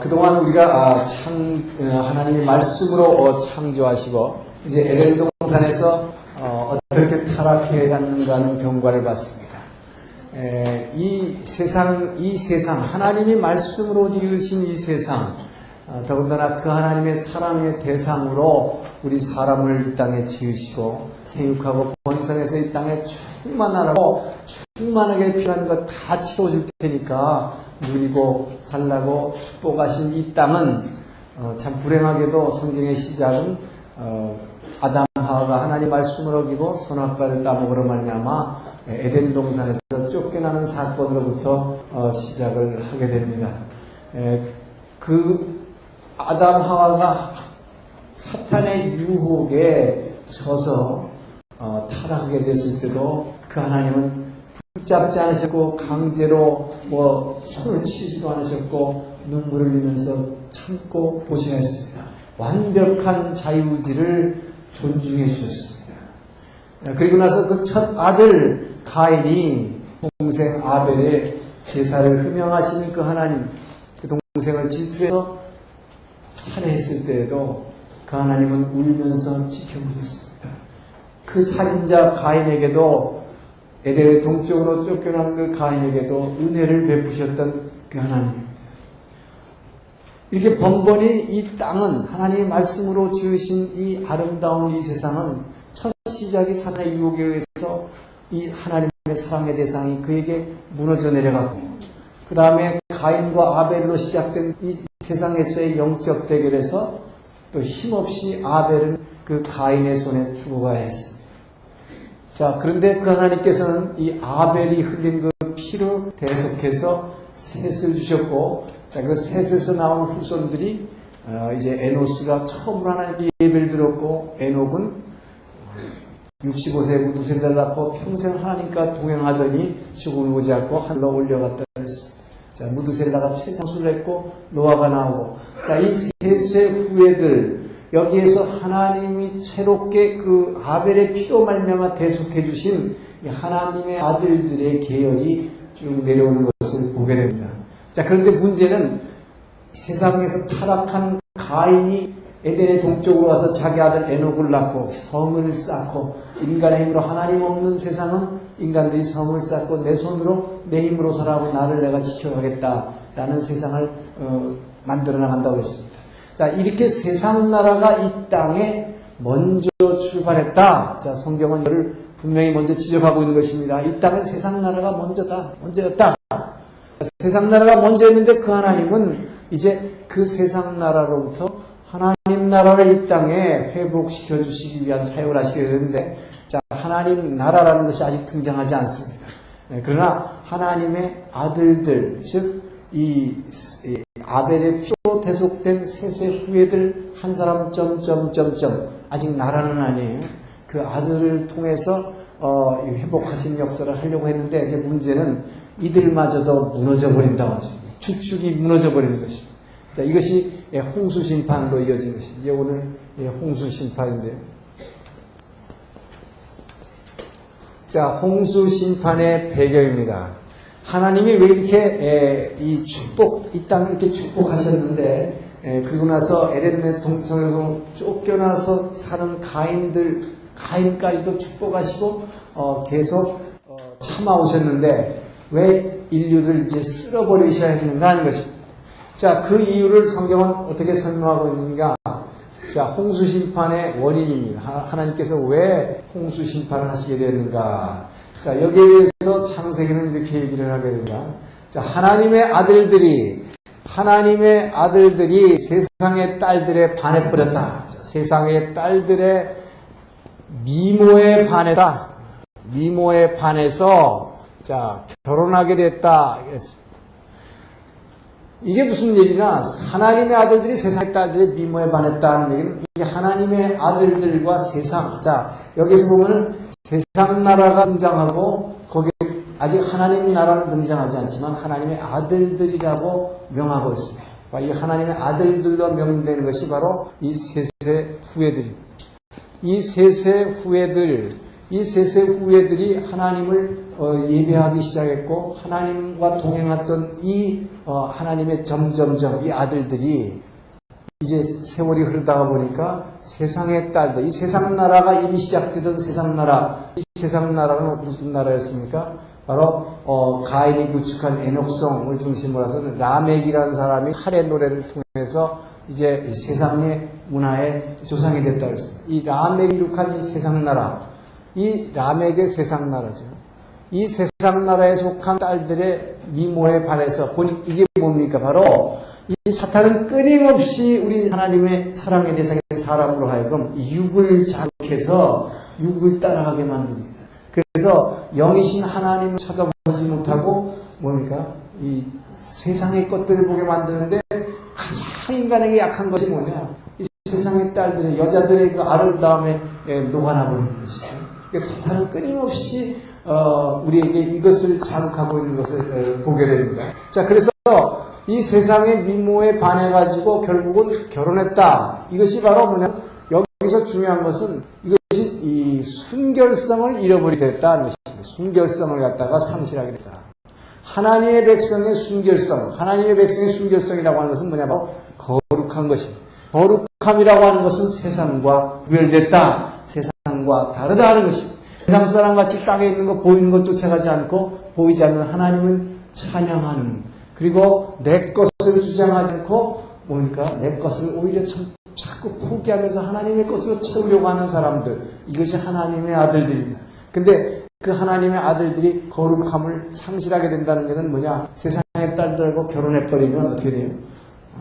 그동안 우리가 하나님의 말씀으로 창조하시고 이제 에덴 동산에서 어떻게 타락해 갔는가 하는 경과를 봤습니다. 이 세상 하나님이 말씀으로 지으신 이 세상, 더군다나 그 하나님의 사랑의 대상으로 우리 사람을 이 땅에 지으시고 생육하고 번성해서 이 땅에 충만하라고 충만하게 필요한 것 다 채워줄 테니까 누리고 살라고 축복하신 이 땅은 참 불행하게도 성경의 시작은 아담 하와가 하나님 말씀을 어기고 선악과를 따먹으러 말미암아 에덴 동산에서 쫓겨나는 사건으로부터 시작을 하게 됩니다. 그 아담 하와가 사탄의 유혹에 져서 타락하게 됐을 때도 그 하나님은 붙잡지 않으셨고 강제로 손을 치지도 않으셨고 눈물을 흘리면서 참고 보시했습니다. 완벽한 자유의지를 존중해 주셨습니다. 그리고 나서 그 첫 아들 가인이 동생 아벨의 제사를 흠양하시는 그 하나님, 그 동생을 질투해서 살해했을 때에도 그 하나님은 울면서 지켜보셨습니다. 그 살인자 가인에게도 에덴의 동쪽으로 쫓겨난 그 가인에게도 은혜를 베푸셨던 그 하나님입니다. 이렇게 번번이 이 땅은 하나님의 말씀으로 지으신 이 아름다운 이 세상은 첫 시작이 사탄의 유혹에 의해서 이 하나님의 사랑의 대상이 그에게 무너져 내려갔고, 그 다음에 가인과 아벨로 시작된 이 세상에서의 영적 대결에서 또 힘없이 아벨은 그 가인의 손에 죽어가야 했습니다. 자, 그런데 그 하나님께서는 이 아벨이 흘린 그 피로 대속해서 셋을 주셨고, 자, 그 셋에서 나온 후손들이 이제 에노스가 처음으로 하나님께 예배를 드렸고, 에녹은 65세 무두셀라를 낳고 평생 하나님과 동행하더니 죽음을 보지 않고 하늘로 올려갔다 그랬습니다. 자, 무두셀라가 최장수를 했고 노아가 나오고, 자, 이 셋의 후예들 여기에서 하나님이 새롭게 그 아벨의 피로 말미암아 대속해 주신 하나님의 아들들의 계열이 쭉 내려오는 것을 보게 됩니다. 자, 그런데 문제는 세상에서 타락한 가인이 에덴의 동쪽으로 와서 자기 아들 에녹을 낳고 성을 쌓고, 인간의 힘으로 하나님 없는 세상은 인간들이 성을 쌓고 내 손으로 내 힘으로 살아가고 나를 내가 지켜가겠다라는 세상을 만들어 나간다고 했습니다. 자, 이렇게 세상 나라가 이 땅에 먼저 출발했다. 자, 성경은 이를 분명히 먼저 지적하고 있는 것입니다. 이 땅은 세상 나라가 먼저였다. 세상 나라가 먼저였는데 그 하나님은 이제 그 세상 나라로부터 하나님 나라를 이 땅에 회복시켜 주시기 위한 사역을 하시게 되는데, 자, 하나님 나라라는 것이 아직 등장하지 않습니다. 그러나 하나님의 아들들, 즉 이 아벨의 피로 대속된 셋의 후예들 한 사람 아직 나라는 아니에요. 그 아들을 통해서 회복하신 역사를 하려고 했는데, 이제 문제는 이들마저도 무너져 버린다고 하죠. 주축이 무너져 버리는 것입니다. 자, 이것이 홍수 심판으로 이어진 것입니다. 이제 오늘 홍수 심판인데요. 자, 홍수 심판의 배경입니다. 하나님이 왜 이렇게 이 땅을 이렇게 축복하셨는데, 그리고 나서 에덴에서 동성에서 쫓겨나서 사는 가인까지도 축복하시고 계속 참아오셨는데 왜 인류를 이제 쓸어버리셔야 하는가 하는 것입니다. 자, 그 이유를 성경은 어떻게 설명하고 있는가? 자, 홍수 심판의 원인입니다. 하나님께서 왜 홍수 심판을 하시게 되는가? 자, 여기에 대해서 창세기는 이렇게 얘기를 하게 됩니다. 자, 하나님의 아들들이 세상의 딸들에 반해버렸다. 자, 세상의 딸들의 미모에 반했다. 미모에 반해서 자, 결혼하게 됐다. 이게 무슨 얘기냐? 하나님의 아들들이 세상의 딸들의 미모에 반했다는 얘기는 이게 하나님의 아들들과 세상. 자, 여기서 보면은 세상 나라가 등장하고 거기에 아직 하나님 나라는 등장하지 않지만 하나님의 아들들이라고 명하고 있습니다. 이 하나님의 아들들로 명되는 것이 바로 이 셋의 후예들입니다. 이 셋의 후예들, 이 셋의 후예들이 하나님을 예배하기 시작했고 하나님과 동행했던 이 하나님의 점점점 이 아들들이 이제 세월이 흐르다가 보니까 세상의 딸들, 이 세상 나라가 이미 시작되던 세상 나라, 이 세상 나라는 무슨 나라였습니까? 바로 가인이 구축한 에녹성을 중심으로 해서 라멕이라는 사람이 칼의 노래를 통해서 이제 세상의 문화의 조상이 됐다고 했습니다. 이 라멕이 이룩한 이 세상 나라, 이 라멕의 세상 나라죠. 이 세상 나라에 속한 딸들의 미모에 반해서 보니 이게 뭡니까? 바로 이 사탄은 끊임없이 우리 하나님의 사랑의 대상의 사람으로 하여금 육을 자극해서 육을 따라가게 만듭니다. 그래서 영이신 하나님을 쳐다보지 못하고 뭡니까? 이 세상의 것들을 보게 만드는데 가장 인간에게 약한 것이 뭐냐? 이 세상의 딸들의 여자들의 그 아름다움에 녹아나버리는 것이죠. 그래서 사탄은 끊임없이 우리에게 이것을 자극하고 있는 것을 보게 됩니다. 자, 그래서 이 세상의 미모에 반해가지고 결국은 결혼했다. 이것이 바로 뭐냐? 여기서 중요한 것은 이것이 이 순결성을 잃어버리게 됐다는 것입니다. 순결성을 갖다가 상실하게 됐다. 하나님의 백성의 순결성, 하나님의 백성의 순결성이라고 하는 것은 뭐냐? 바로 거룩한 것입니다. 거룩함이라고 하는 것은 세상과 구별됐다. 세상과 다르다 하는 것입니다. 세상 사람같이 땅에 있는 거 보이는 것 쫓아가지 않고 보이지 않는 하나님은 찬양하는, 그리고 내 것을 주장하지 않고 뭡니까? 내 것을 오히려 자꾸 포기하면서 하나님의 것으로 채우려고 하는 사람들, 이것이 하나님의 아들들입니다. 근데 그 하나님의 아들들이 거룩함을 상실하게 된다는 것은 뭐냐? 세상의 딸들하고 결혼해버리면 어떻게 돼요?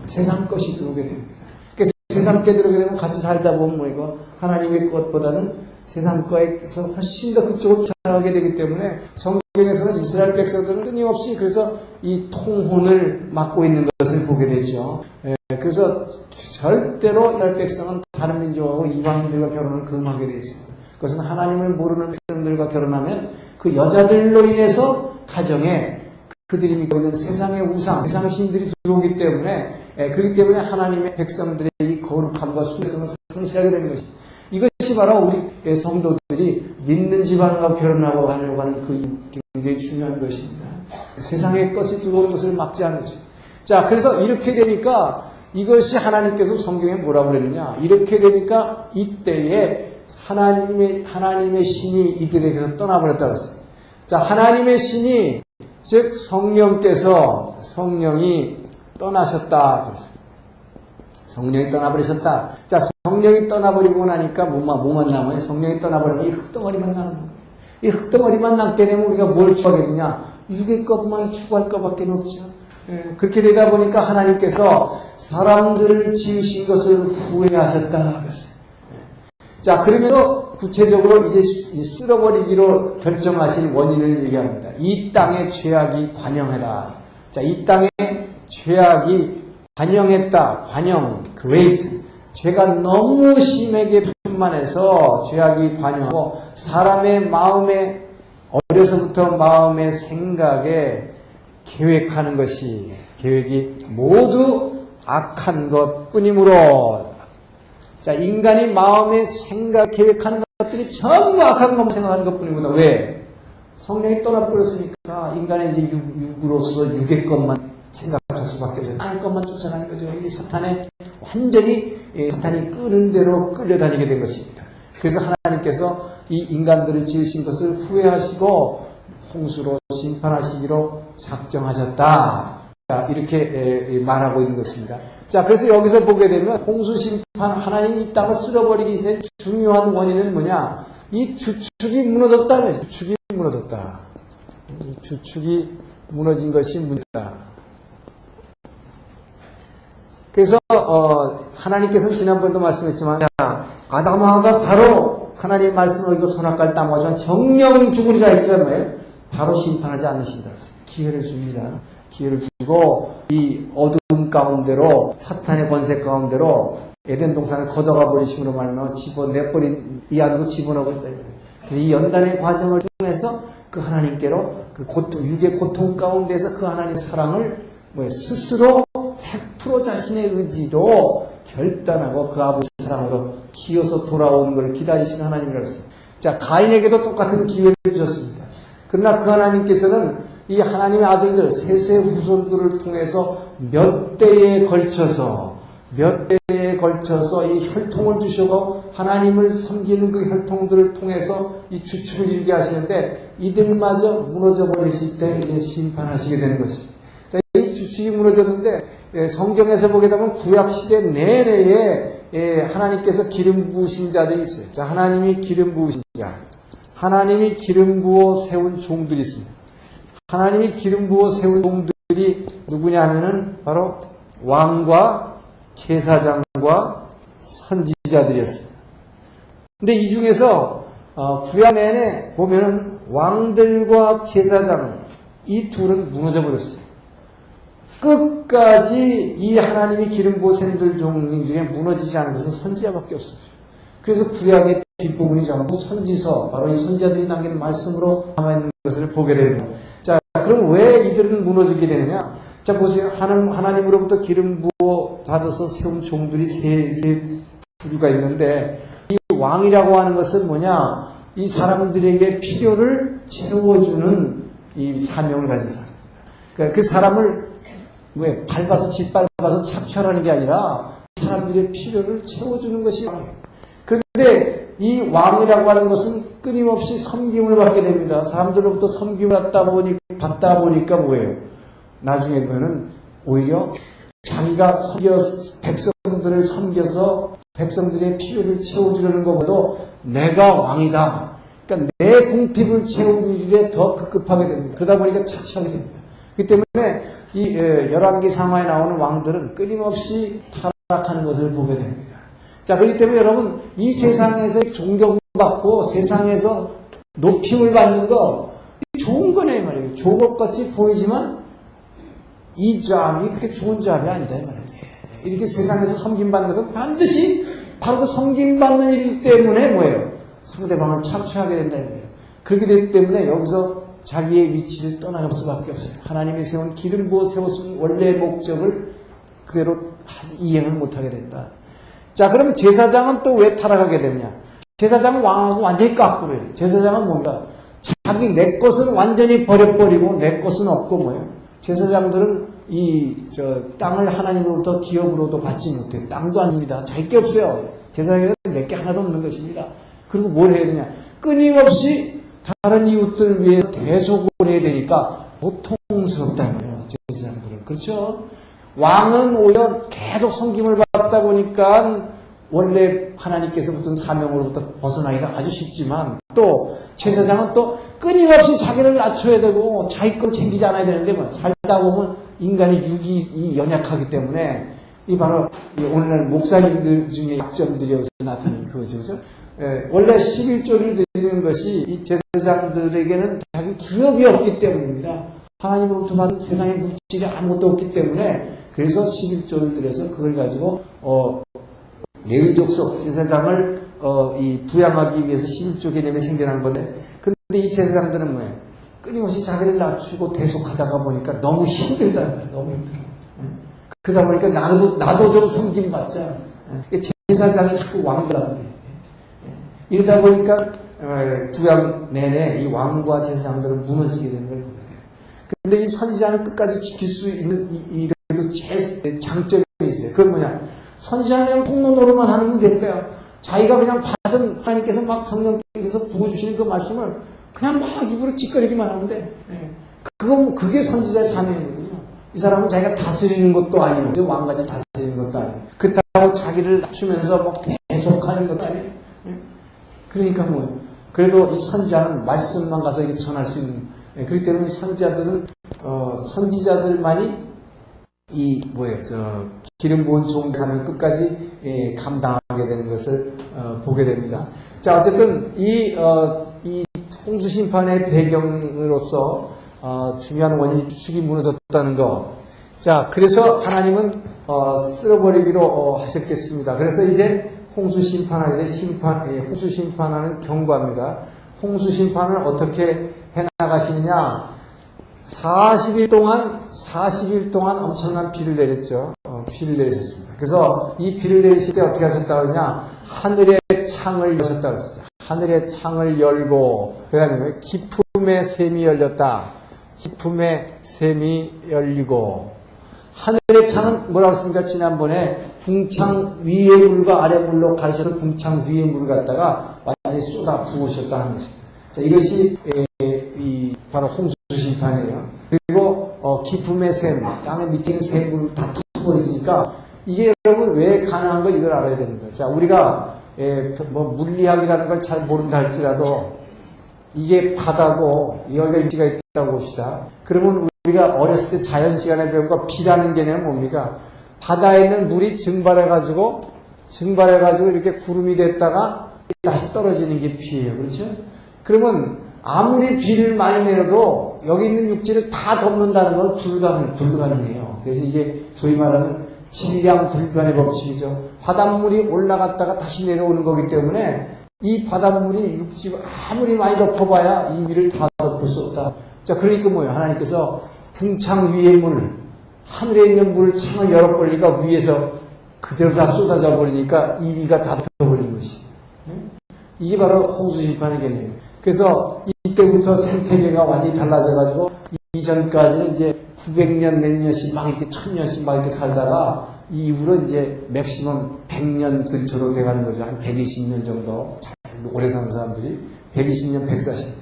세상 것이 들어오게 됩니다. 그래서 세상 게 들어오게 되면 같이 살다 보면 뭐 이거 하나님의 것보다는 세상 거에서 훨씬 더 그쪽으로 찾아가게 되기 때문에 성경에서는 이스라엘 백성들은 끊임없이 그래서 이 통혼을 맡고 있는 것을 보게 되죠. 그래서 절대로 이스라엘 백성은 다른 민족하고 이방인들과 결혼을 금하게 되어 있습니다. 그것은 하나님을 모르는 백성들과 결혼하면 그 여자들로 인해서 가정에 그들이 믿고 있는 세상의 우상, 세상 신들이 들어오기 때문에 그렇기 때문에 하나님의 백성들의 이 거룩함과 순수성을 상실하게 되는 것입니다. 이것이 바로 우리 성도들이 믿는 집안과 결혼하고 하려고 하는 그 굉장히 중요한 것입니다. 세상의 것이 들어오는 것을 막지 않는 것입니다. 자, 그래서 이렇게 되니까 이것이 하나님께서 성경에 뭐라고 그러느냐? 이렇게 되니까 이때에 하나님의 신이 이들에게서 떠나버렸다고 했어요. 자, 하나님의 신이 즉 성령이 떠나셨다 그랬어요. 성령이 떠나버리셨다. 자, 성령이 떠나버리고 나니까 뭐만 남아요? 성령이 떠나버리면 이 흙덩어리만 남는 거예요. 이 흙덩어리만 남게 되면 우리가 뭘 추구하겠냐? 육의 것만 추구할 것밖에 없죠. 그렇게 되다 보니까 하나님께서 사람들을 지으신 것을 후회하셨다 그랬어요. 자, 그러면서 구체적으로 이제 쓸어버리기로 결정하신 원인을 얘기합니다. 이 땅의 죄악이 관영해라. 자, 이 땅의 죄악이 관영했다. 관영, great. 죄가 너무 심하게 충만해서 죄악이 관영하고 사람의 마음에, 어려서부터 마음의 생각에 계획하는 것이, 계획이 모두 악한 것 뿐이므로. 자, 인간이 마음에 생각, 계획하는 것들이 전부 악한 것만 생각하는 것 뿐이구나. 왜? 성령이 떠나버렸으니까 인간의 이제 육으로서 육의 것만 생각할 수밖에 없어요. 하나님 것만 쫓아가는 거죠. 이 사탄의 완전히 사탄이 끄는 대로 끌려다니게 된 것입니다. 그래서 하나님께서 이 인간들을 지으신 것을 후회하시고 홍수로 심판하시기로 작정하셨다. 자, 이렇게 말하고 있는 것입니다. 자, 그래서 여기서 보게 되면 홍수 심판, 하나님이 이 땅을 쓸어버리기 위해 중요한 원인은 뭐냐? 이 주축이 무너졌다. 주축이 무너졌다. 이 주축이 무너진 것이 문제다. 그래서 하나님께서는 지난번에도 말씀했지만 아담하가 바로 하나님의 말씀을 이거 손아까지 따먹어서 정령 죽으리라 했잖아요. 바로 심판하지 않으신다. 기회를 줍니다. 기회를 주고 이 어둠 가운데로 사탄의 권세 가운데로 에덴 동산을 걷어가 버리심으로 말하면 집어내버린 이 안으로 집어넣었다. 그래서 이 연단의 과정을 통해서 그 하나님께로 그 고통, 육의 고통 가운데서 그 하나님의 사랑을 스스로 100% 자신의 의지로 결단하고 그 아버지 사랑으로 기어서 돌아오는 것을 기다리시는 하나님이라고 했어요. 자, 가인에게도 똑같은 기회를 주셨습니다. 그러나 그 하나님께서는 이 하나님의 아들들, 셋의 후손들을 통해서 몇 대에 걸쳐서 이 혈통을 주시고 하나님을 섬기는 그 혈통들을 통해서 이 주축을 이루게 하시는데 이들마저 무너져 버리실 때 이제 심판하시게 되는 것입니다. 자, 이 주축이 무너졌는데 성경에서 보게 되면 구약시대 내내에 하나님께서 기름 부으신 자들이 있어요. 자, 하나님이 기름 부으신 자, 하나님이 기름 부어 세운 종들이 있습니다. 하나님이 기름 부어 세운 종들이 누구냐 하면은 바로 왕과 제사장과 선지자들이었습니다. 근데 이 중에서 구약 내내 보면은 왕들과 제사장 이 둘은 무너져 버렸어요. 끝까지 이 하나님이 기름 부어 세운 종 중에 무너지지 않은 것은 선지자밖에 없어요. 그래서 구약의 뒷부분이 전부 선지서, 바로 이 선지자들이 남긴 말씀으로 남아있는 것을 보게 됩니다. 자, 그럼 왜 이들은 무너지게 되느냐? 자, 보세요. 하나님으로부터 기름 부어 받아서 세운 종들이 세 부류가 있는데, 이 왕이라고 하는 것은 뭐냐? 이 사람들에게 필요를 채워주는 이 사명을 가진 사람. 그러니까 그 사람을 왜 밟아서 짓밟아서 착취하는 게 아니라 사람들의 필요를 채워주는 것이 왕이에요. 그런데 이 왕이라고 하는 것은 끊임없이 섬김을 받게 됩니다. 사람들로부터 섬김을 받다 보니까 뭐예요? 나중에 보면은 오히려 자기가 백성들을 섬겨서 백성들의 필요를 채워주려는 것보다 내가 왕이다. 그러니까 내 궁핍을 채우는 일에 더 급급하게 됩니다. 그러다 보니까 착취하게 됩니다. 그렇기 때문에 이 열왕기 상하에 나오는 왕들은 끊임없이 타락하는 것을 보게 됩니다. 자, 그렇기 때문에 여러분, 이 세상에서 존경받고 세상에서 높임을 받는 거 좋은 거네 말이에요. 좋은 것 같이 보이지만 이 점이 그렇게 좋은 점이 아니다 말이에요. 이렇게 세상에서 섬김받는 것은 반드시 바로 그 섬김받는 일 때문에 뭐예요? 상대방을 착취하게 된다 말이에요. 그렇게 되기 때문에 여기서 자기의 위치를 떠나갈 수밖에 없어요. 하나님이 세운 기름 부어 세웠은 원래의 목적을 그대로 이행을 못하게 된다. 자, 그러면 제사장은 또 왜 타락하게 되느냐? 제사장은 왕하고 완전히 거꾸로 해요. 제사장은 뭔가? 자기 내 것은 완전히 버려버리고 내 것은 없고 뭐예요? 제사장들은 땅을 하나님으로부터 기업으로도 받지 못해요. 땅도 아닙니다. 자기 게 없어요. 제사장에는 내 게 하나도 없는 것입니다. 그리고 뭘 해야 되냐? 끊임없이 다른 이웃들 위해서 대속을 해야 되니까 고통스럽다는 거예요. 제사장들은. 그렇죠? 왕은 오히려 계속 섬김을 받다 보니까 원래 하나님께서 붙은 사명으로부터 벗어나기가 아주 쉽지만 또 제사장은 또 끊임없이 자기를 낮춰야 되고 자기 걸 챙기지 않아야 되는데 뭐 살다 보면 인간의 육이 연약하기 때문에 이 바로 오늘날 목사님들 중에 약점들이 여기서 나타나는 거죠. 원래 11조를 드리는 것이 이 제사장들에게는 자기 기업이 없기 때문입니다. 하나님으로부터 받은 세상의 물질이 아무것도 없기 때문에 그래서 11조를 드려서 그걸 가지고 레위 족속 제사장을 부양하기 위해서 11조 개념이 생겨난 건데, 근데 이 제사장들은 뭐예요? 끊임없이 자기를 낮추고 대속하다가 보니까 너무 힘들다. 너무 힘들어. 그러다 보니까 나도 좀 섬김받자. 제사장이 자꾸 왕들하고 그래. 이러다 보니까 구약 내내 이 왕과 제사장들은 무너지게 되는 걸 보게 돼요. 그런데 이 선지자는 끝까지 지킬 수 있는 그래도 장점이 있어요. 그건 뭐냐? 선지자는 통로 노릇만 하면 될 거야. 자기가 그냥 받은 하나님께서 막 성령께서 부어주시는 그 말씀을 그냥 막 입으로 짓거리기만 하면 돼. 그게 선지자의 사명이거든요. 이 사람은 자기가 다스리는 것도 아니고 왕같이 다스리는 것도 아니고 그렇다고 자기를 낮추면서 뭐 계속하는 것도 아니에요. 그러니까 뭐예요? 그래도 이 선지자는 말씀만 가서 이렇게 전할 수 있는. 그렇기 때문에 선지자들은 선지자들만이 기름 부은 종 사명 끝까지 감당하게 되는 것을 보게 됩니다. 자, 어쨌든 이 홍수 심판의 배경으로서 중요한 원인이 주축이 무너졌다는 거. 자, 그래서 하나님은 쓸어버리기로 하셨겠습니다. 그래서 이제 홍수 심판하게 돼 홍수 심판하는 경고합니다. 홍수 심판을 어떻게 해나가시느냐? 40일 동안 엄청난 비를 내렸죠. 비를 내리셨습니다. 그래서 이 비를 내리실 때 어떻게 하셨다고 하냐? 하늘의 창을 여셨다고 했었죠. 하늘의 창을 열고, 그 다음에 기품의 샘이 열렸다. 기품의 샘이 열리고, 하늘의 창은 뭐라고 했습니까? 지난번에 궁창 위의 물과 아래 물로 가르쳐서 궁창 위의 물을 갖다가 완전히 쏟아 부으셨다 하는 것입니다. 자, 이것이 바로 홍수 심판이에요. 그리고 기품의 샘, 땅의 밑에 있는 샘을 다 터버리니까 이게 여러분 왜 가능한 거 이걸 알아야 되는 거예요. 자, 우리가 뭐 물리학이라는 걸 잘 모른다 할지라도 이게 바다고 여기가 유지가 있다고 봅시다. 그러면 우리가 어렸을 때 자연 시간에 배운 거 비라는 개념은 뭡니까? 바다에 있는 물이 증발해가지고 이렇게 구름이 됐다가 다시 떨어지는 게 비예요. 그렇죠? 그러면 아무리 비를 많이 내려도 여기 있는 육지를 다 덮는다는 건 불가능해요. 그래서 이게 소위 말하는 질량불변의 법칙이죠. 바닷물이 올라갔다가 다시 내려오는 거기 때문에 이 바닷물이 육지 아무리 많이 덮어봐야 이 위를 다 덮을 수 없다. 자, 그러니까 뭐예요? 하나님께서 궁창 위의 물, 하늘에 있는 물 창을 열어버리니까 위에서 그대로 다 쏟아져 버리니까 이 위가 다 덮여버린 것이. 이게 바로 홍수심판의 개념이에요. 그래서 이때부터 생태계가 완전히 달라져가지고 이전까지는 이제 900년 몇 년씩 막 이렇게 1000년씩 막 이렇게 살다가 이후로 이제 맥시멈 100년 근처로 돼가는 거죠. 한 120년 정도. 오래 사는 사람들이 120년, 140년.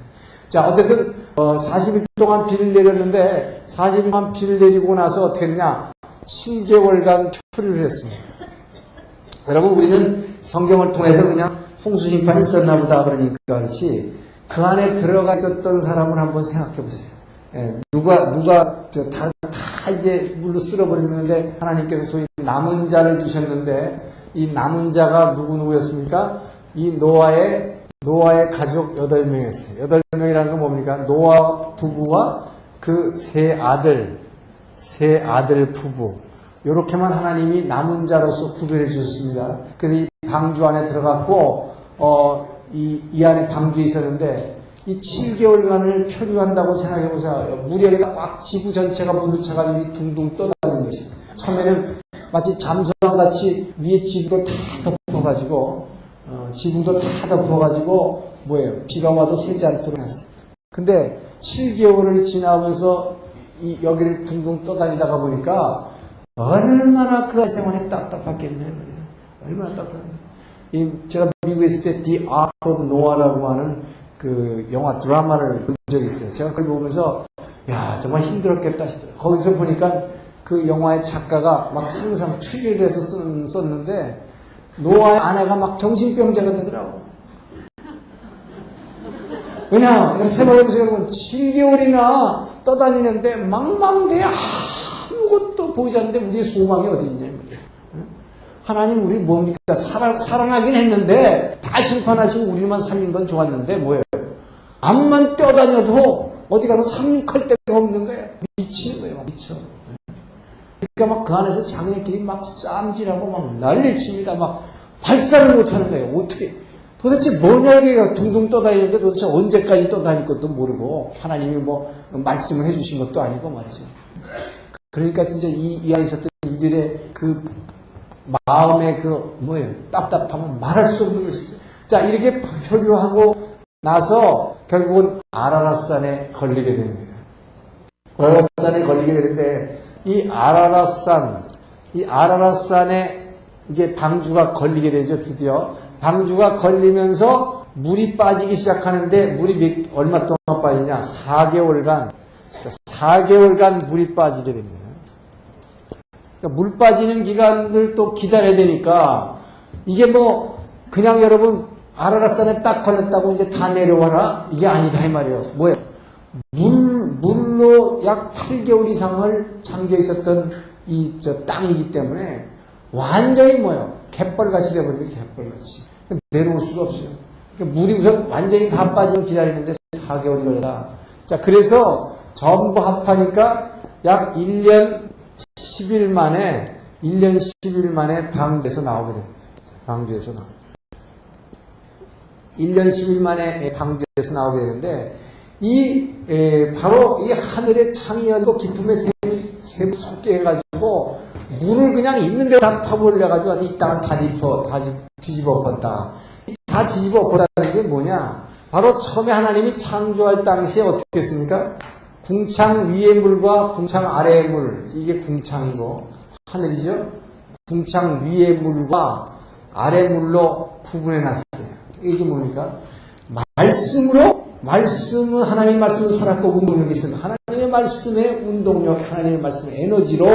자, 어쨌든 40일 동안 비를 내렸는데 40일 동안 비를 내리고 나서 어떻게 했냐? 7개월간 표류를 했습니다. 여러분, 우리는 성경을 통해서 그냥 홍수심판이 있었나 보다 그러니까 그렇지 그 안에 들어가 있었던 사람을 한번 생각해 보세요. 누가 다 이제 물로 쓸어버리는데 하나님께서 소위 남은 자를 주셨는데 이 남은 자가 누구였습니까? 이 노아의 가족 8명이었어요. 8명이라는 건 뭡니까? 노아 부부와 그 세 아들 부부. 요렇게만 하나님이 남은 자로서 구별해 주셨습니다. 그래서 이 방주 안에 들어갔고, 이 안에 방주에 있었는데, 이 7개월간을 표류한다고 생각해 보세요. 물이 꽉 지구 전체가 물로 차가지고 둥둥 떠다니는 것입니다. 처음에는 마치 잠수함 같이 위에 지구도 다 덮어가지고, 지붕도 다 덮어가지고, 비가 와도 새지 않도록 했어요. 근데 7개월을 지나면서 여기를 둥둥 떠다니다가 보니까, 얼마나 그 생활이 답답했겠네요. 얼마나 답답했네요. 제가 미국에 있을 때 The Ark of Noah라고 하는 그 영화 드라마를 본 적이 있어요. 제가 그걸 보면서 야 정말 힘들었겠다 싶더라고요. 거기서 보니까 그 영화의 작가가 막 상상 추리를 해서 썼는데 노아의 아내가 막 정신병자가 되더라고요. 왜냐? 생각해보세요. 여러분 7개월이나 떠다니는데 망망대해 아무것도 보이지 않는데 우리의 소망이 어디 있냐 하나님 우리 뭡니까? 살아나긴 했는데 다 심판하시고 우리만 살린 건 좋았는데 뭐예요? 암만 뛰어다녀도 어디 가서 상륙할 데가 없는 거예요. 미치는 거예요. 미쳐. 그러니까 막 그 안에서 자기네끼리 막 쌈질하고 막 난리칩니다. 막 발사를 못하는 거예요. 어떻게? 도대체 뭐냐 이게 둥둥 떠다니는데 도대체 언제까지 떠다닐 것도 모르고 하나님이 뭐 말씀을 해주신 것도 아니고 말이죠. 그러니까 진짜 이 안에 있었던 이들의 그 마음의 답답함은 말할 수 없는 것이죠. 자, 이렇게 표류하고 나서 결국은 아라랏산에 걸리게 됩니다. 아라랏산에 걸리게 되는데 이 아라랏산에 이제 방주가 걸리게 되죠. 드디어 방주가 걸리면서 물이 빠지기 시작하는데 물이 얼마 동안 빠지냐? 4개월간 물이 빠지게 됩니다. 그러니까 물 빠지는 기간을 또 기다려야 되니까 이게 그냥 여러분 아라랏산에 딱 걸렸다고 이제 다 내려와라 이게 아니다 이 말이에요. 뭐예요? 물로 약 8개월 이상을 잠겨 있었던 땅이기 때문에 완전히 갯벌같이 돼버리면 갯벌같이 내려올 수가 없어요. 그러니까 물이 우선 완전히 다 빠지고 기다리는데 4개월이 걸렸다. 자, 그래서 전부 합하니까 약 1년 10일 만에 방주에서 나오게 됩니다. 방주에서 나오게. 1년 10일 만에 방주에서 나오게 되는데 바로 이 하늘의 창이 열고 기쁨의 샘이 솟게 해가지고 가지고 물을 그냥 있는 대로 다 파버려가지고 이 땅을 다 뒤집어 엎었다. 다 뒤집어 엎었다는 게 뭐냐? 바로 처음에 하나님이 창조할 당시에 어떻게 했습니까? 궁창 위의 물과 궁창 아래의 물, 이게 궁창이고 하늘이죠. 궁창 위의 물과 아래 물로 구분해 놨어요. 이게 뭡니까? 말씀은 하나님 말씀을 살았고 운동력이 있습니다. 하나님의 말씀의 운동력, 하나님의 말씀의 에너지로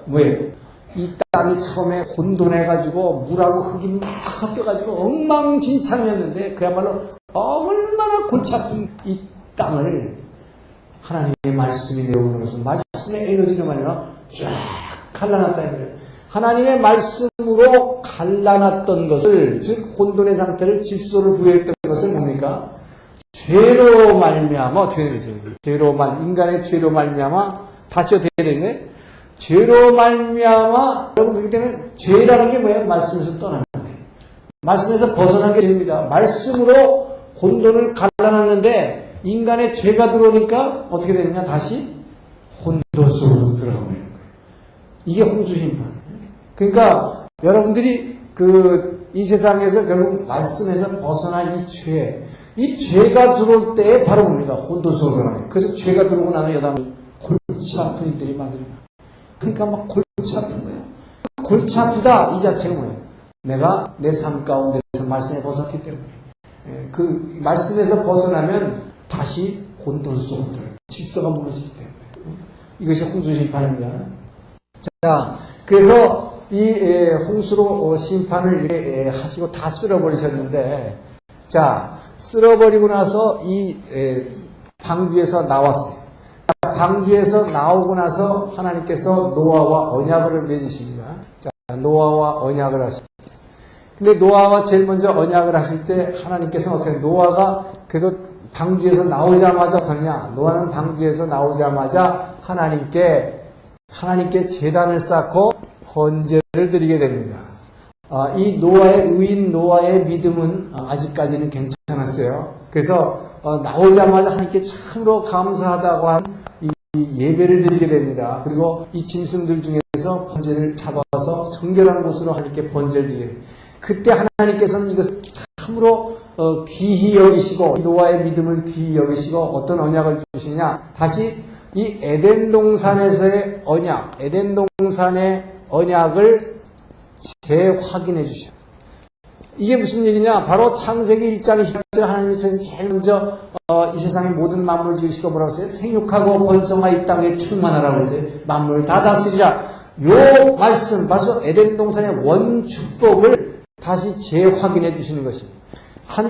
뭐예요? 이 땅이 처음에 혼돈해가지고 물하고 흙이 막 섞여가지고 엉망진창이었는데 그야말로 얼마나 골치 아픈 이 땅을 하나님의 말씀이 내어오는 것은 말씀의 에너지로 말이야 쫙 갈라놨다는 거예요. 하나님의 말씀으로 갈라놨던 것을, 즉 혼돈의 상태를 질서를 부여했던 것은 뭡니까? 죄로 말미암아, 인간의 죄로 말미암아 다시 어떻게 되네? 죄로 말미암아, 여러분 그렇기 때문에 죄라는 게 뭐예요? 말씀에서 떠나는 거예요. 말씀에서 벗어난 게 죄입니다. 말씀으로 혼돈을 갈라놨는데 인간의 죄가 들어오니까 어떻게 되느냐? 다시 혼돈 속으로 들어가는 거예요. 이게 홍수심판. 그러니까 여러분들이 이 세상에서 결국 말씀에서 벗어난 이 죄가 들어올 때에 바로 뭡니까? 혼돈 속으로 들어가요. 그래서 죄가 들어오고 나면 여담이 골치 아픈 일들이 많습니다. 그러니까 막 골치 아픈 거예요. 골치 아프다 이 자체가 뭐예요? 내가 내 삶 가운데서 말씀에 벗었기 때문에. 그 말씀에서 벗어나면 다시 혼돈 속으로 들어가요. 질서가 무너지기 때문에. 이것이 홍수심판입니다. 자, 그래서 이 홍수로 심판을 이렇게 하시고 다 쓸어버리셨는데, 자, 쓸어버리고 나서 이 방주에서 나왔어요. 방주에서 나오고 나서 하나님께서 노아와 언약을 맺으십니다. 자, 노아와 언약을 하십니다. 근데 노아와 제일 먼저 언약을 하실 때 하나님께서는 어떻게 노아가 그래도 방주에서 나오자마자 그러냐? 노아는 방주에서 나오자마자 하나님께 제단을 쌓고 번제를 드리게 됩니다. 이 노아의 의인 노아의 믿음은 아직까지는 괜찮았어요. 그래서 나오자마자 하나님께 참으로 감사하다고 한 이 예배를 드리게 됩니다. 그리고 이 짐승들 중에서 번제를 잡아서 정결한 곳으로 하나님께 번제를 드리게 됩니다. 그때 하나님께서는 이것을 참으로 귀히 여기시고 노아의 믿음을 귀히 여기시고 어떤 언약을 주시냐? 다시 이 에덴 동산에서의 언약, 에덴 동산의 언약을 재확인해 주셔요. 이게 무슨 얘기냐? 바로 창세기 1장 20절 하나님께서 제일 먼저 이 세상의 모든 만물을 지으시고 뭐라고 했어요? 생육하고 번성하 이 땅에 충만하라고 했어요. 만물을 다 다스리라. 요 말씀, 바로 에덴 동산의 원축복을 다시 재확인해 주시는 것입니다.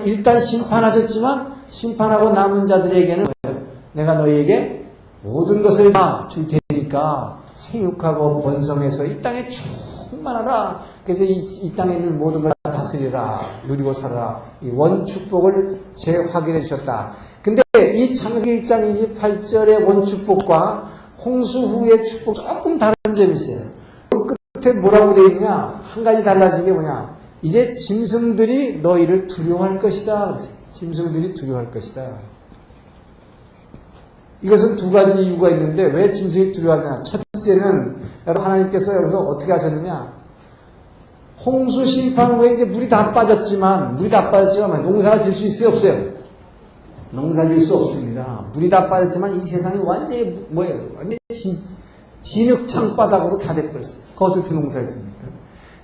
일단 심판하셨지만 심판하고 남은 자들에게는 뭐예요? 내가 너희에게 모든 것을 다 줄 테니까 생육하고 번성해서 이 땅에 충만하라. 그래서 이 땅에 있는 모든 걸 다스리라. 누리고 살아라. 이 원축복을 재확인해 주셨다. 근데 이 창세기 1장 28절의 원축복과 홍수 후의 축복 조금 다른 점이 있어요. 그 끝에 뭐라고 되어 있냐? 한 가지 달라진 게 뭐냐? 이제 짐승들이 너희를 두려워할 것이다. 짐승들이 두려워할 것이다. 이것은 두 가지 이유가 있는데 왜 짐승이 두려워하냐? 첫째는 하나님께서 여기서 어떻게 하셨느냐? 홍수 심판 후에 이제 물이 다 빠졌지만 농사가 질 수 있어요, 없어요? 농사 질 수 없습니다. 물이 다 빠졌지만 이 세상이 완전히 뭐예요? 완전히 진흙창 바닥으로 다 돼버렸어요. 거기서 그 농사했습니다.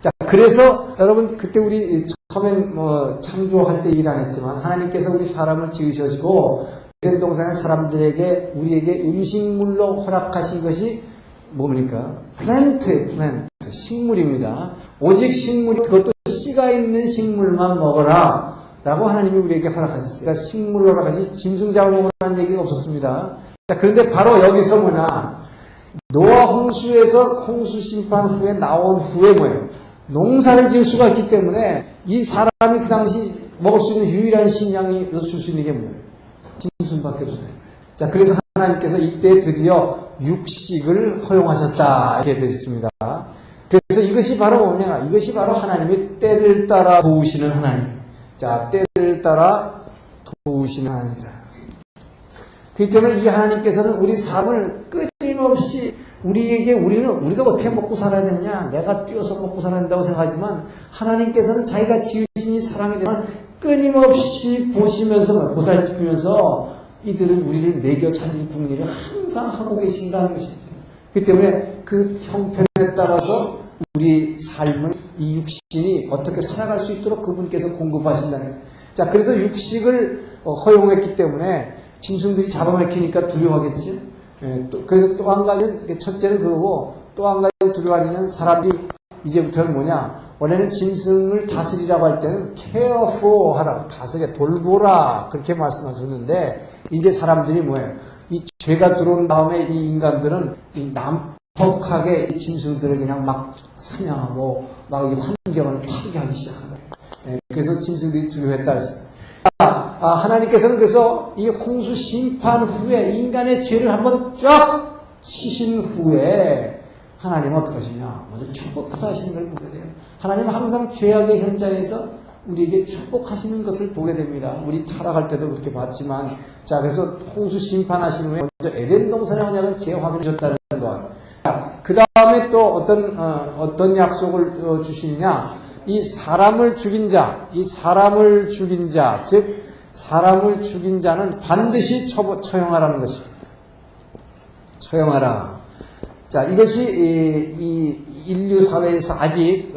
자, 그래서 여러분 그때 우리 처음엔 창조할 때 일 안 했지만 하나님께서 우리 사람을 지으셔지고 에덴 동산의 사람들에게 우리에게 음식물로 허락하신 것이 뭡니까? 플랜트, 식물입니다. 오직 식물이 그것도 씨가 있는 식물만 먹어라 라고 하나님이 우리에게 허락하셨어요. 그러니까 식물을 허락하시 짐승작을 먹으라는 얘기가 없었습니다. 자, 그런데 바로 여기서 뭐냐? 노아 홍수에서 홍수 심판 후에 나온 후에 뭐예요? 농사를 지을 수가 있기 때문에 이 사람이 그 당시 먹을 수 있는 유일한 식량이 줄 수 있는 게 뭐예요? 짐승밖에 없어요. 자, 그래서 하나님께서 이때 드디어 육식을 허용하셨다 이렇게 되셨습니다. 그래서 이것이 바로 뭐냐? 이것이 바로 하나님의 때를 따라 도우시는 하나님. 자, 때를 따라 도우시는 하나님입니다. 그렇기 때문에 이 하나님께서는 우리 삶을 끊임없이 우리가 어떻게 먹고 살아야 되느냐, 내가 뛰어서 먹고 살아야 된다고 생각하지만, 하나님께서는 자기가 지으신 이 사랑에 대한 끊임없이 보시면서, 보살피면서, 이들은 우리를 먹여 살릴 국리를 항상 하고 계신다는 것입니다. 그렇기 때문에 그 형편에 따라서 우리 삶을 이 육신이 어떻게 살아갈 수 있도록 그분께서 공급하신다는 거예요. 자, 그래서 육식을 허용했기 때문에 짐승들이 잡아먹히니까 두려워하겠죠. 그래서 또 한 가지, 첫째는 그거고, 또 한 가지 두려워하는 건 사람들이 이제부터는 뭐냐, 원래는 짐승을 다스리라고 할 때는 careful 하라, 다스려, 돌보라, 그렇게 말씀하셨는데, 이제 사람들이 뭐예요? 이 죄가 들어온 다음에 이 인간들은 이 난폭하게 이 짐승들을 그냥 막 사냥하고, 막 이 환경을 파괴하기 시작한 거예요. 그래서 짐승들이 두려워했다 했습니다. 하나님께서는 그래서 이 홍수 심판 후에 인간의 죄를 한번 쫙 치신 후에 하나님은 어떻게 하시냐? 먼저 축복부터 하시는 걸 보게 돼요. 하나님은 항상 죄악의 현장에서 우리에게 축복하시는 것을 보게 됩니다. 우리 타락할 때도 그렇게 봤지만, 자, 그래서 홍수 심판하신 후에 먼저 에덴 동산의 언약을 재확인하셨다는 것. 그 다음에 또 어떤 약속을 주시느냐? 이 사람을 죽인 자, 즉, 사람을 죽인 자는 반드시 처형하라는 것입니다. 처형하라. 자, 이것이 이 인류 사회에서 아직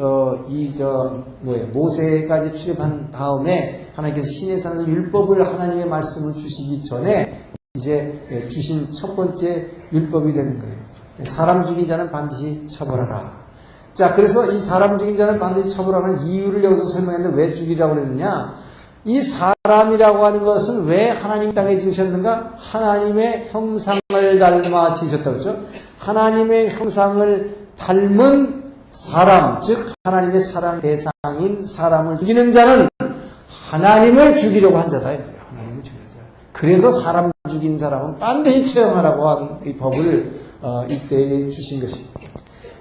모세가 이제 출애굽한 다음에 하나님께서 시내산에서 율법을, 하나님의 말씀을 주시기 전에 이제 주신 첫 번째 율법이 되는 거예요. 사람 죽인 자는 반드시 처벌하라. 자, 그래서 이 사람 죽인 자는 반드시 처벌하는 이유를 여기서 설명했는데 왜 죽이라고 그랬느냐? 이 사람이라고 하는 것은 왜 하나님 땅에 지으셨는가? 하나님의 형상을 닮아 지으셨다고 그러죠? 하나님의 형상을 닮은 사람, 즉 하나님의 사랑 대상인 사람을 죽이는 자는 하나님을 죽이려고 한 자다. 하나님을 죽이는 자. 그래서 사람 죽인 사람은 반드시 처형하라고 한 이 법을 이때 주신 것입니다.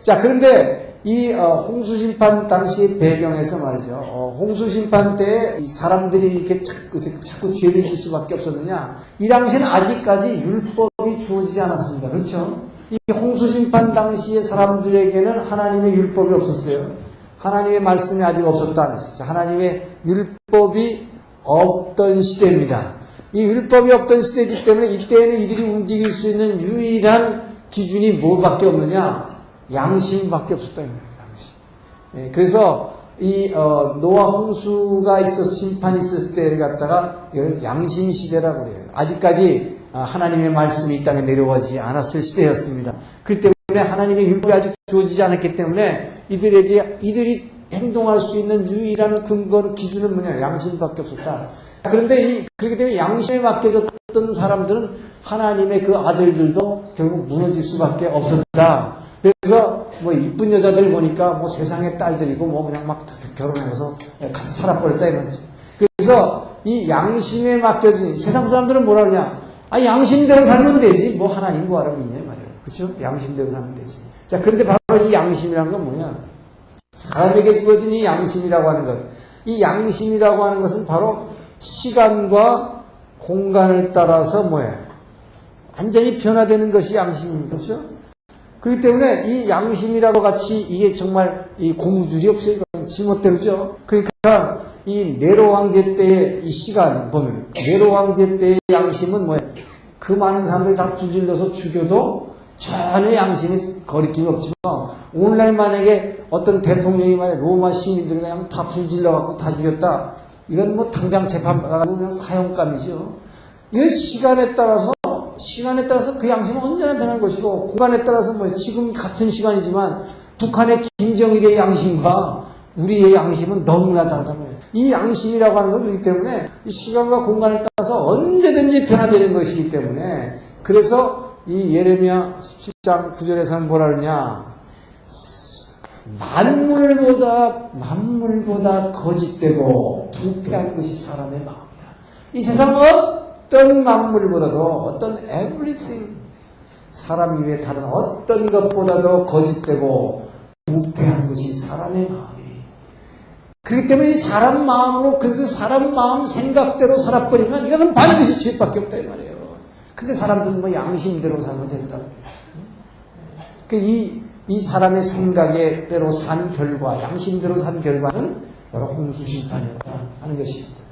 자, 그런데 이 홍수심판 당시 배경에서 말이죠. 홍수심판 때 사람들이 이렇게 자꾸 죄를 질 수밖에 없었느냐? 이 당시에는 아직까지 율법이 주어지지 않았습니다. 그렇죠? 이 홍수심판 당시의 사람들에게는 하나님의 율법이 없었어요. 하나님의 말씀이 아직 없었다는 것이죠. 하나님의 율법이 없던 시대입니다. 이 율법이 없던 시대이기 때문에 이때에는 이들이 움직일 수 있는 유일한 기준이 뭐밖에 없느냐? 양심밖에 없었다. 양심. 그래서 이 노아 홍수가 심판이 있었을 때를 갖다가 양심 시대라고 그래요. 아직까지 하나님의 말씀이 이 땅에 내려오지 않았을 시대였습니다. 그렇기 때문에 하나님의 율법이 아직 주어지지 않았기 때문에 이들이 행동할 수 있는 유일한 근거, 기준은 뭐냐? 양심밖에 없었다. 그런데 그렇기 때문에 양심에 맡겨졌던 사람들은 하나님의 그 아들들도 결국 무너질 수밖에 없었다. 그래서 이쁜 여자들 보니까 세상의 딸들이고 그냥 막 결혼해서 같이 살아버렸다 이 말이죠. 그래서 이 양심에 맡겨진 세상 사람들은 뭐라 그러냐? 양심대로 살면 되지. 하나님 구하러 있냐 말이에요. 그렇죠? 양심대로 살면 되지. 자, 그런데 바로 이 양심이라는 건 뭐냐? 사람에게 주어진 이 양심이라고 하는 것. 이 양심이라고 하는 것은 바로 시간과 공간을 따라서 완전히 변화되는 것이 양심입니다. 그렇죠? 그렇기 때문에 이 양심이라고 같이 이게 정말 이 고무줄이 없어요. 지멋대로죠. 그러니까 이 네로 황제 때의 이 시간 보면 네로 황제 때의 양심은 그 많은 사람들 다 부질러서 죽여도 전혀 양심이 거리낌이 없지만 오늘날 만약에 어떤 대통령이 로마 시민들을 그냥 다 불질러갖고 다 죽였다. 이건 당장 재판받아가지고 그냥 사형감이죠. 이 시간에 따라서 그 양심은 언제나 변한 것이고, 공간에 따라서 지금 같은 시간이지만, 북한의 김정일의 양심과 우리의 양심은 너무나 다르다는 거예요. 이 양심이라고 하는 건 그렇기 때문에, 이 시간과 공간에 따라서 언제든지 변화되는 것이기 때문에, 그래서 이 예레미야 17장 9절에서는 뭐라 그러냐? 만물보다 거짓되고 부패한 것이 사람의 마음이야. 이 세상 어떤 만물보다도 어떤 everything 사람 이외에 다른 어떤 것보다도 거짓되고 부패한 것이 사람의 마음이에요. 그렇기 때문에 이 사람 마음으로 그래서 사람 마음 생각대로 살아버리면 이것은 반드시 죄밖에 없다 이 말이에요. 근데 사람들은 양심대로 살면 된다. 이 사람의 생각에 대로 산 결과, 양심대로 산 결과는 바로 홍수 심판이었다 하는 것입니다.